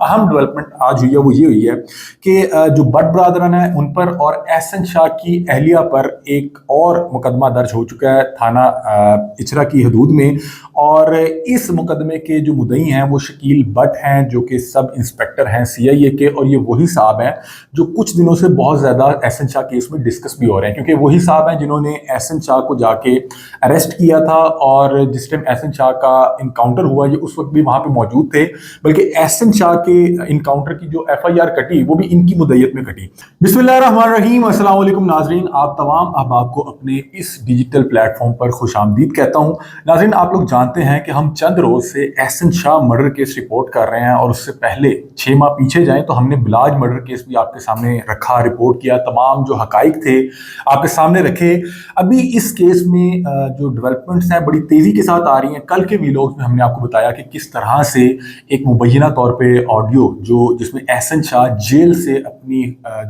اہم ڈیولپمنٹ آج ہوئی ہے وہ یہ ہوئی ہے کہ جو بٹ برادران ہیں ان پر اور احسن شاہ کی اہلیہ پر ایک اور مقدمہ درج ہو چکا ہے تھانہ اچرا کی حدود میں، اور اس مقدمے کے جو مدعی ہیں وہ شکیل بٹ ہیں جو کہ سب انسپیکٹر ہیں CIA کے، اور یہ وہی صاحب ہیں جو کچھ دنوں سے بہت زیادہ احسن شاہ کیس میں ڈسکس بھی ہو رہے ہیں، کیونکہ وہی صاحب ہیں جنہوں نے احسن شاہ کو جا کے اریسٹ کیا تھا، اور جس ٹائم احسن شاہ کا انکاؤنٹر ہوا یہ اس وقت بھی وہاں پہ موجود تھے، بلکہ احسن شاہ کے انکاؤنٹر کی جو FIR کٹی وہ بھی ان کی مدعیت میں کٹی۔ بسم اللہ الرحمن الرحیم، السلام علیکم ناظرین، آپ تمام احباب کو اپنے اس ڈیجیٹل پلیٹ فارم پر خوش آمدید کہتا ہوں۔ ناظرین، آپ لوگ جانتے ہیں کہ ہم چند روز سے احسن شاہ مرڈر کیس رپورٹ کر رہے ہیں، اور اس سے پہلے 6 ماہ پیچھے جائیں تو ہم نے بلاج مرڈر کیس بھی آپ کے سامنے رکھا، رپورٹ کیا، تمام جو حقائق تھے آپ کے سامنے رکھے۔ ابھی اس کیس میں جو ڈیولپمنٹس ہیں بڑی تیزی کے ساتھ آ رہی ہیں۔ کل کے ویلوگز میں ہم نے آپ کو بتایا کہ کس طرح سے ایک مبینہ طور پہ آڈیو جس میں احسن شاہ جیل سے اپنی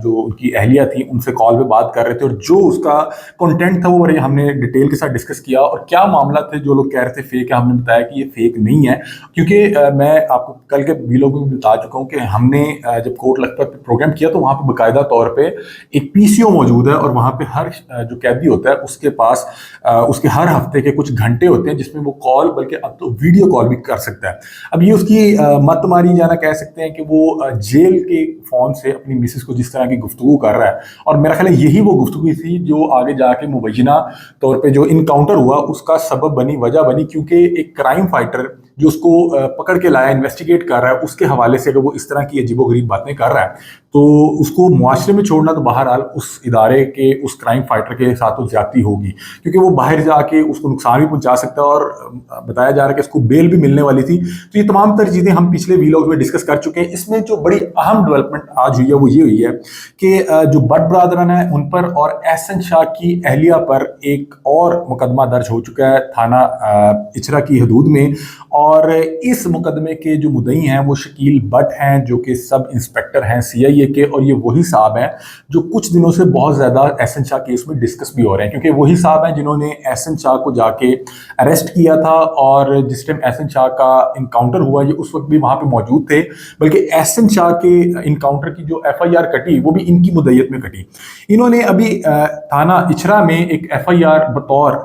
جو ان کی اہلیہ تھی ان سے کال پہ بات کر رہے تھے، اور جو اس کا کنٹینٹ تھا وہ ہم نے ڈیٹیل کے ساتھ ڈسکس کیا، اور کیا معاملہ تھے جو لوگ کہہ رہے تھے فیک ہے، ہم نے بتایا کہ یہ فیک نہیں ہے، کیونکہ میں آپ کو کل کے ویلوگ میں بتا چکا ہوں کہ ہم نے جب کوٹ لکھپت پہ پروگرام کیا تو وہاں پہ باقاعدہ طور پہ ایک PCO موجود ہے، اور وہاں پہ ہر جو قیدی ہوتا ہے اس کے پاس اس کے ہر ہفتے کے کچھ گھنٹے ہوتے ہیں جس میں وہ کال، بلکہ اب تو ویڈیو کال بھی کر سکتا ہے۔ اب یہ اس کی مت ماری جانا کہہ سکتے ہیں کہ وہ جیل کے فون سے اپنی مسز کو جس طرح کی گفتگو کر رہا ہے، اور میرا خیال ہے یہی وہ گفتگو تھی جو آگے جا کے مبینہ طور پہ جو انکاؤنٹر ہوا اس کا سبب بنی، وجہ بنی، کیونکہ ایک کرائم فائٹر جو اس کو پکڑ کے لایا، انویسٹیگیٹ کر رہا ہے، اس کے حوالے سے اگر وہ اس طرح کی عجیب و غریب باتیں کر رہا ہے تو اس کو معاشرے میں چھوڑنا تو بہرحال اس ادارے کے اس کرائم فائٹر کے ساتھ تو زیادتی ہوگی، کیونکہ وہ باہر جا کے اس کو نقصان بھی پہنچا سکتا ہے، اور بتایا جا رہا ہے کہ اس کو بیل بھی ملنے والی تھی۔ تو یہ تمام تر چیزیں ہم پچھلے ویلوگ میں ڈسکس کر چکے ہیں۔ اس میں جو بڑی اہم ڈیولپمنٹ آج ہوئی ہے وہ یہ ہوئی ہے کہ جو بٹ برادران ہیں ان پر اور احسن شاہ کی اہلیہ پر ایک اور مقدمہ درج ہو چکا ہے تھانہ اچرا کی حدود میں، اور اس مقدمے کے جو مدعی ہیں وہ شکیل بٹ ہیں جو کہ سب انسپیکٹر ہیں CIA کے، اور یہ وہی صاحب ہیں جو کچھ دنوں سے بہت زیادہ احسن شاہ کیس میں ڈسکس بھی ہو رہے ہیں، کیونکہ وہی صاحب ہیں جنہوں نے احسن شاہ کو جا کے اریسٹ کیا تھا، اور جس ٹائم احسن شاہ کا انکاؤنٹر ہوا یہ اس وقت بھی وہاں پہ موجود تھے، بلکہ احسن شاہ کے انکاؤنٹر کی جو FIR کٹی وہ بھی ان کی مدعیت میں کٹی۔ انہوں نے ابھی تھانہ اچرا میں ایک FIR بطور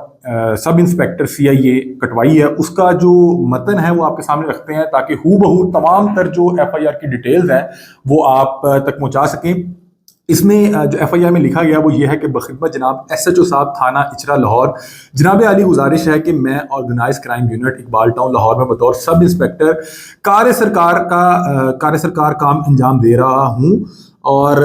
سب انسپیکٹر CIA کٹوائی ہے، اس کا جو متن ہے وہ آپ کے سامنے رکھتے ہیں تاکہ ہو بہو تمام تر جو FIR کی ڈیٹیلز ہیں وہ آپ تک پہنچا سکیں۔ اس میں جو FIR میں لکھا گیا وہ یہ ہے کہ بخدمت جناب SHO صاحب تھانہ اچرا لاہور، جناب عالی گزارش ہے کہ میں organize crime unit Iqbal town Lahore میں بطور سب انسپیکٹر کار سرکار کام انجام دے رہا ہوں، اور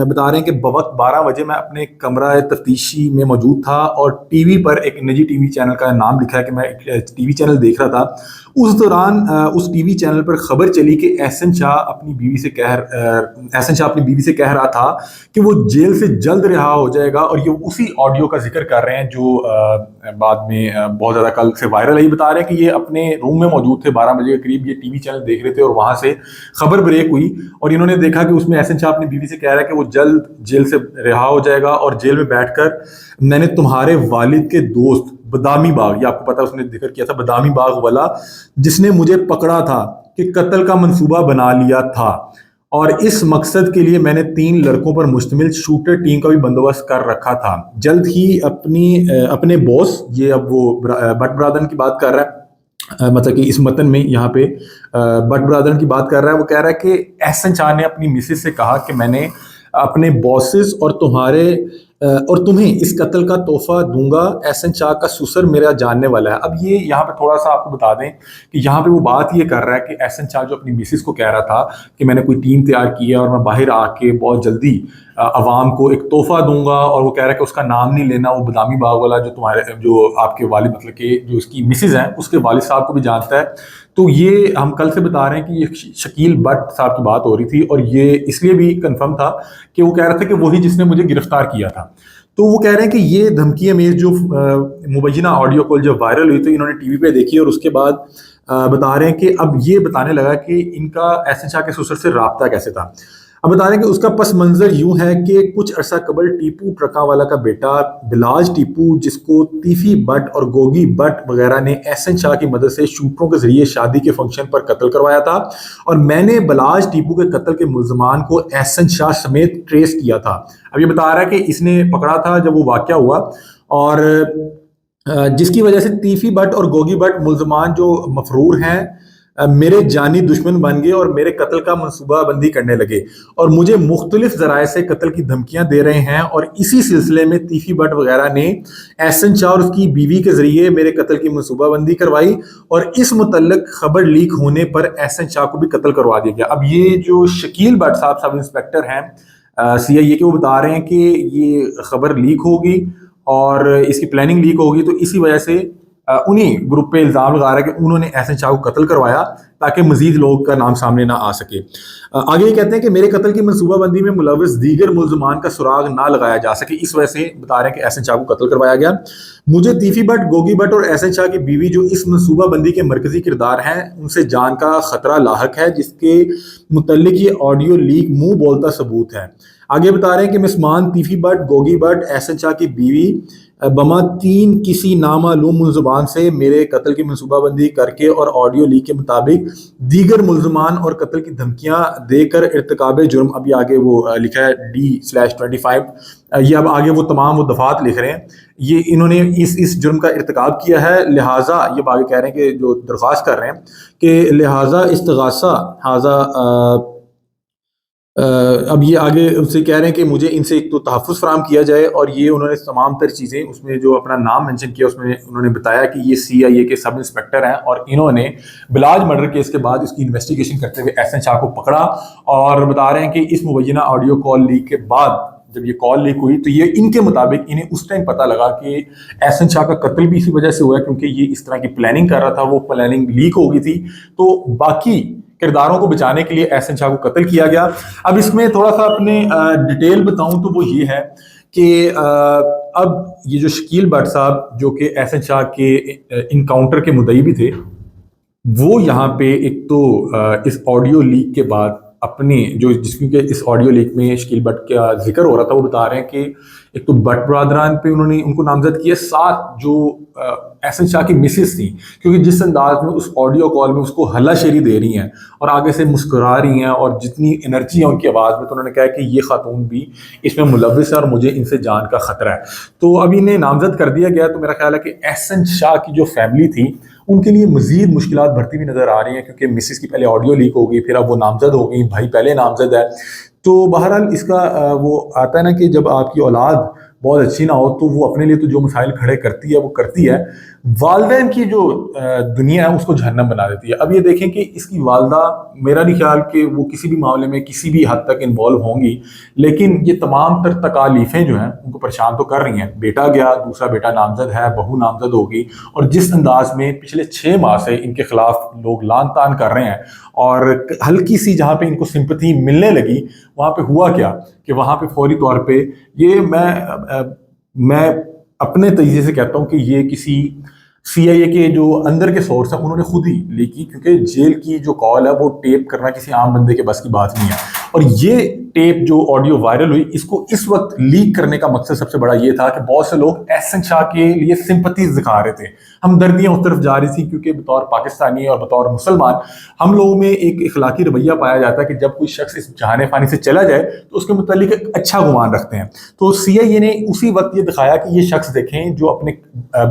بتا رہے ہیں کہ بوقت 12 بجے میں اپنے کمرہ تفتیشی میں موجود تھا، اور ٹی وی پر ایک نجی ٹی وی چینل کا نام لکھا ہے کہ میں ایک ٹی وی چینل دیکھ رہا تھا۔ اس دوران اس ٹی وی چینل پر خبر چلی کہ احسن شاہ اپنی بیوی سے کہہ رہا تھا کہ وہ جیل سے جلد رہا ہو جائے گا، اور یہ اسی آڈیو کا ذکر کر رہے ہیں جو بعد میں بہت زیادہ کل سے وائرل ہے۔ یہ بتا رہے ہیں کہ یہ اپنے روم میں موجود تھے، 12 بجے کے قریب یہ ٹی وی چینل دیکھ رہے تھے، اور وہاں سے خبر بریک ہوئی، اور انہوں نے دیکھا کہ اس میں احسن شاہ اپنی بیوی سے کہہ رہا ہے کہ وہ جلد جیل سے رہا ہو جائے گا، اور جیل میں بیٹھ کر میں نے تمہارے والد کے دوست بادامی باغ، یہ آپ کو پتا اس نے ذکر کیا تھا بادامی باغ والا جس نے مجھے پکڑا تھا، کہ قتل کا منصوبہ بنا لیا تھا، اور اس مقصد کے لیے میں نے 3 لڑکوں پر مشتمل شوٹر ٹیم کا بھی بندوبست کر رکھا تھا۔ جلد ہی اپنے باس، یہ اب وہ بٹ برادران کی بات کر رہا ہے، مطلب کہ اس متن میں یہاں پہ بٹ برادران کی بات کر رہا ہے، وہ کہہ رہا ہے کہ احسن شاہ نے اپنی مسز سے کہا کہ میں نے اپنے باسز اور تمہیں اس قتل کا تحفہ دوں گا، احسن شاہ کا سسر میرا جاننے والا ہے۔ اب یہ یہاں پہ تھوڑا سا آپ کو بتا دیں کہ یہاں پہ وہ بات یہ کر رہا ہے کہ احسن شاہ جو اپنی مسز کو کہہ رہا تھا کہ میں نے کوئی ٹیم تیار کی ہے اور میں باہر آ کے بہت جلدی عوام کو ایک تحفہ دوں گا، اور وہ کہہ رہا ہے کہ اس کا نام نہیں لینا، وہ بادامی باغ والا جو آپ کے والد، مطلب کہ جو اس کی مسز ہیں اس کے والد صاحب کو بھی جانتا ہے۔ تو یہ ہم کل سے بتا رہے ہیں کہ یہ شکیل بٹ صاحب کی بات ہو رہی تھی، اور یہ اس لیے بھی کنفرم تھا کہ وہ کہہ رہا تھا کہ وہی جس نے مجھے گرفتار کیا تھا۔ تو وہ کہہ رہے ہیں کہ یہ دھمکی امیز جو مبینہ آڈیو کال جو وائرل ہوئی تھی انہوں نے ٹی وی پہ دیکھی، اور اس کے بعد بتا رہے ہیں کہ اب یہ بتانے لگا کہ ان کا احسن شاہ کے سسر سے رابطہ کیسے تھا۔ اب بتا رہے ہیں کہ اس کا پس منظر یوں ہے کہ کچھ عرصہ قبل ٹیپو ٹرکا والا کا بیٹا بلاج ٹیپو، جس کو تیفی بٹ اور گوگی بٹ وغیرہ نے احسن شاہ کی مدد سے شوٹروں کے ذریعے شادی کے فنکشن پر قتل کروایا تھا، اور میں نے بلاج ٹیپو کے قتل کے ملزمان کو احسن شاہ سمیت ٹریس کیا تھا۔ اب یہ بتا رہا ہے کہ اس نے پکڑا تھا جب وہ واقعہ ہوا، اور جس کی وجہ سے تیفی بٹ اور گوگی بٹ ملزمان جو مفرور ہیں میرے جانی دشمن بن گئے اور میرے قتل کا منصوبہ بندی کرنے لگے، اور مجھے مختلف ذرائع سے قتل کی دھمکیاں دے رہے ہیں، اور اسی سلسلے میں تیفی بٹ وغیرہ نے احسن شاہ اور اس کی بیوی کے ذریعے میرے قتل کی منصوبہ بندی کروائی، اور اس متعلق خبر لیک ہونے پر احسن شاہ کو بھی قتل کروا دیا گیا۔ اب یہ جو شکیل بٹ صاحب سب انسپیکٹر ہیں CIA کے، وہ بتا رہے ہیں کہ یہ خبر لیک ہوگی اور اس کی پلاننگ لیک ہوگی، تو اسی وجہ سے انہی گروپ پہ الزام لگا رہا ہے کہ انہوں نے احسن شاہ کو قتل کروایا تاکہ مزید لوگ کا نام سامنے نہ آ سکے۔ آگے یہ کہتے ہیں کہ میرے قتل کی منصوبہ بندی میں ملوث دیگر ملزمان کا سراغ نہ لگایا جا سکے، اس وجہ سے بتا رہے ہیں کہ احسن شاہ کو قتل کروایا گیا۔ مجھے تیفی بٹ، گوگی بٹ اور احسن شاہ کی بیوی جو اس منصوبہ بندی کے مرکزی کردار ہیں، ان سے جان کا خطرہ لاحق ہے، جس کے متعلق یہ آڈیو لیک منہ بولتا ثبوت ہے۔ آگے بتا رہے ہیں کہ مسمان تیفی بٹ، گوگی بٹ، احسن شاہ کی بیوی بما تین کسی نامعلوم ملزمان سے میرے قتل کی منصوبہ بندی کر کے اور آڈیو لیک کے مطابق دیگر ملزمان اور قتل کی دھمکیاں دے کر ارتکاب جرم، ابھی آگے وہ لکھا ہے D/25، یہ اب آگے وہ تمام وہ دفعات لکھ رہے ہیں، یہ انہوں نے اس جرم کا ارتکاب کیا ہے، لہٰذا یہ آگے کہہ رہے ہیں کہ جو درخواست کر رہے ہیں کہ لہٰذا استغاثہ اب یہ آگے ان سے کہہ رہے ہیں کہ مجھے ان سے ایک تو تحفظ فراہم کیا جائے، اور یہ انہوں نے تمام تر چیزیں اس میں جو اپنا نام مینشن کیا، اس میں انہوں نے بتایا کہ یہ CIA کے سب انسپیکٹر ہیں، اور انہوں نے بلاج مرڈر کیس کے بعد اس کی انویسٹیگیشن کرتے ہوئے احسن شاہ کو پکڑا، اور بتا رہے ہیں کہ اس مبینہ آڈیو کال لیک کے بعد جب یہ کال لیک ہوئی تو یہ ان کے مطابق انہیں اس ٹائم پتہ لگا کہ احسن شاہ کا قتل بھی اسی وجہ سے ہوا ہے کیونکہ یہ اس طرح کی پلاننگ کر رہا تھا، وہ پلاننگ لیک ہو گئی تھی، تو باقی کرداروں کو بچانے کے لیے احسن شاہ کو قتل کیا گیا۔ اب اس میں تھوڑا سا اپنے ڈیٹیل بتاؤں تو وہ یہ ہے کہ اب یہ جو شکیل بٹ صاحب جو کہ احسن شاہ کے انکاؤنٹر کے مدعی بھی تھے، وہ یہاں پہ ایک تو اس آڈیو لیک کے بعد اپنے جس کیونکہ اس آڈیو لیک میں شکیل بٹ کا ذکر ہو رہا تھا، وہ بتا رہے ہیں کہ ایک تو بٹ برادران پہ انہوں نے ان کو نامزد کیا، ساتھ جو احسن شاہ کی مسز تھی، کیونکہ جس انداز میں اس آڈیو کال میں اس کو ہلا شیری دے رہی ہیں اور آگے سے مسکرا رہی ہیں اور جتنی انرجی ہے ان کی آواز میں، تو انہوں نے کہا کہ یہ خاتون بھی اس میں ملوث ہے اور مجھے ان سے جان کا خطرہ ہے، تو اب انہیں نامزد کر دیا گیا۔ تو میرا خیال ہے کہ احسن شاہ کی جو فیملی تھی ان کے لیے مزید مشکلات بڑھتی ہوئی نظر آ رہی ہیں، کیونکہ مسز کی پہلے آڈیو لیک ہو گئی، پھر اب وہ نامزد ہو گئی، بھائی پہلے نامزد ہے، تو بہرحال اس کا وہ آتا ہے نا کہ جب آپ کی اولاد بہت اچھی نہ ہو تو وہ اپنے لیے تو جو مسائل کھڑے کرتی ہے وہ کرتی ہے، والدین کی جو دنیا ہے اس کو جہنم بنا دیتی ہے۔ اب یہ دیکھیں کہ اس کی والدہ، میرا نہیں خیال کہ وہ کسی بھی معاملے میں کسی بھی حد تک انوالو ہوں گی، لیکن یہ تمام تر تکالیفیں جو ہیں ان کو پریشان تو کر رہی ہیں۔ بیٹا گیا، دوسرا بیٹا نامزد ہے، بہو نامزد ہوگی، اور جس انداز میں پچھلے 6 ماہ سے ان کے خلاف لوگ لان تان کر رہے ہیں، اور ہلکی سی جہاں پہ ان کو سمپتھی ملنے لگی وہاں پہ ہوا کیا کہ وہاں پہ فوری طور پہ یہ میں اپنے تجزیے سے کہتا ہوں کہ یہ کسی CIA کے جو اندر کے سورس ہیں انہوں نے خود ہی لیکی، کیونکہ جیل کی جو کال ہے وہ ٹیپ کرنا کسی عام بندے کے بس کی بات نہیں ہے، اور یہ ٹیپ جو آڈیو وائرل ہوئی اس کو اس وقت لیک کرنے کا مقصد سب سے بڑا یہ تھا کہ بہت سے لوگ احسن شاہ کے لیے سمپتیز دکھا رہے تھے، ہمدردیاں اس طرف جا رہی تھی، کیونکہ بطور پاکستانی اور بطور مسلمان ہم لوگوں میں ایک اخلاقی رویہ پایا جاتا ہے کہ جب کوئی شخص اس جہان فانی سے چلا جائے تو اس کے متعلق ایک اچھا گمان رکھتے ہیں، تو CIA نے اسی وقت یہ دکھایا کہ یہ شخص دیکھیں جو اپنے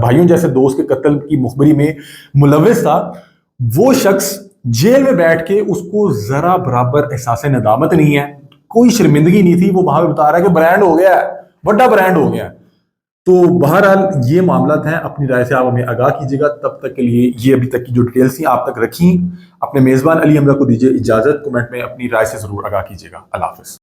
بھائیوں جیسے دوست کے قتل کی مخبری میں ملوث تھا، وہ شخص جیل میں بیٹھ کے اس کو ذرا برابر احساس ندامت نہیں ہے، کوئی شرمندگی نہیں تھی، وہ وہاں پہ بتا رہا ہے کہ برانڈ ہو گیا ہے، بڑا برانڈ ہو گیا ہے۔ تو بہرحال یہ معاملات ہیں، اپنی رائے سے آپ ہمیں آگاہ کیجیے گا۔ تب تک کے لیے یہ ابھی تک کی جو ڈیٹیلز تھیں آپ تک رکھیں، اپنے میزبان علی حمزہ کو دیجیے اجازت، کمنٹ میں اپنی رائے سے ضرور آگاہ کیجیے گا۔ اللہ حافظ۔